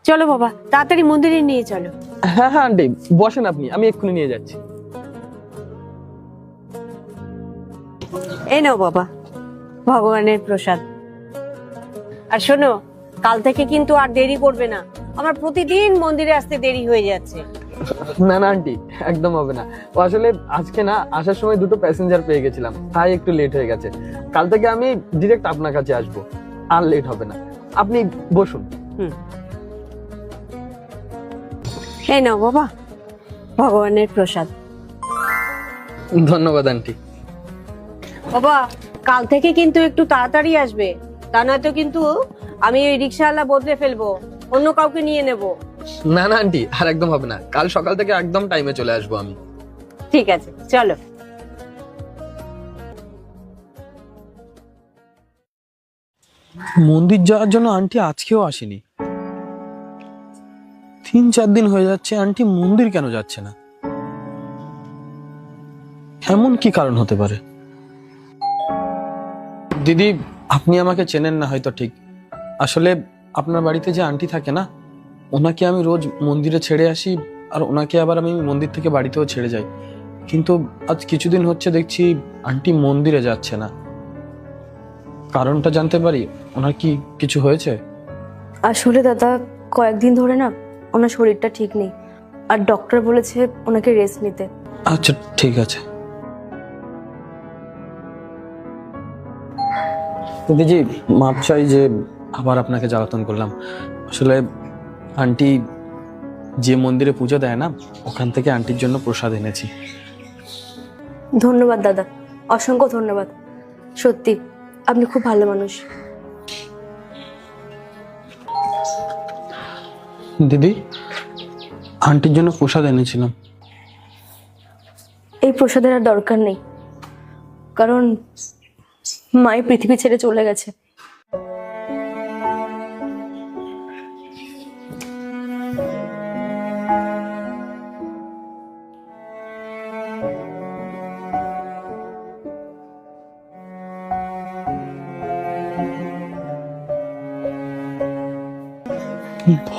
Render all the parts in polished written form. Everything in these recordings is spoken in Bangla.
চলো বাবা, তাড়াতাড়ি মন্দিরে নিয়ে চলো। হ্যাঁ হ্যাঁ আন্টি, বসেন আপনি, আমি এক্ষুনি নিয়ে যাচ্ছি। এই নাও বাবা, ভগবানের প্রসাদ। আর শোনো, কাল থেকে কিন্তু আর দেরি করবে না, আমার প্রতিদিন মন্দিরে আসতে দেরি হয়ে যাচ্ছে। না না আন্টি, একদম হবে না। ও আসলে আজকে না আসার সময় দুটো প্যাসেঞ্জার পেয়ে গেছিলাম, তাই একটু লেট হয়ে গেছে। কাল থেকে আমি ডিরেক্ট আপনার কাছে আসবো, আর লেট হবে না। আপনি বসুন। এই নাও বাবা, ভগবানের প্রসাদ। ধন্যবাদ আন্টি। বাবা, কাল থেকে কিন্তু একটু তাড়াতাড়ি আসবে, তা নয়তো কিন্তু আমি ওই রিক্সাওয়ালা বদলে ফেলবো, অন্য কাউকে নিয়ে নেব। না না আন্টি, আর একদম হবে না, কাল সকাল থেকে একদম টাইমে চলে আসবো আমি। ঠিক আছে, চলো। মন্দির যাওয়ার জন্য আন্টি আজকেও আসেনি। 3-4 দিন হয়ে যাচ্ছে, আন্টি মন্দির কেন যাচ্ছে না? এমন কি কারণ হতে পারে? দিদি, আপনি আমাকে চেনেন না হয়তো ঠিক। আসলে আপনার বাড়িতে যে আন্টি থাকে না, ওনাকে আমি রোজ মন্দিরে ছেড়ে আসি, আর ওনাকে আবার আমি মন্দির থেকে বাড়িতেও ছেড়ে যাই। কিন্তু আজ কিছুদিন হচ্ছে দেখছি আন্টি মন্দিরে যাচ্ছে না। কারণটা জানতে পারি? ওনার কি কিছু হয়েছে? আসলে দাদা, কয়েকদিন ধরে না ওনার শরীরটা ঠিক নেই, আর ডক্টর বলেছে ওনাকে রেস্ট নিতে। আচ্ছা ঠিক আছে। দিদি, মাপ চাই যে আবার আপনাকে জ্বালাতন করলাম। আসলে আন্টি যে মন্দিরে পুজো দেয় না, ওখান থেকে আন্টির জন্য প্রসাদ এনেছি। ধন্যবাদ দাদা, অসংখ্য ধন্যবাদ। সত্যি আপনি খুব ভালো মানুষ। দিদি, আন্টির জন্য প্রসাদ এনেছিলাম। এই প্রসাদের আর দরকার নেই, কারণ মাই পৃথিবী ছেড়ে চলে গেছে।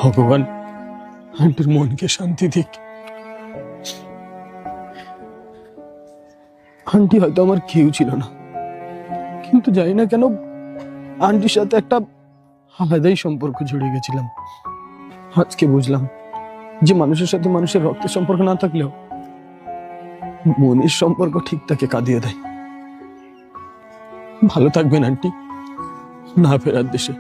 ভগবান আন্টির মনকে শান্তি দিক। আন্টি হয়তো আমার কেউ ছিল না, কিন্তু জানি না কেন আন্টির সাথে একটা আলাদাই সম্পর্ক জড়িয়ে গেছিলাম। আজকে বুঝলাম যে মানুষের সাথে মানুষের রক্তের সম্পর্ক না থাকলেও মনের সম্পর্ক ঠিক তাকে কাঁদিয়ে দেয়। ভালো থাকবেন আন্টি, না ফেরার দেশে।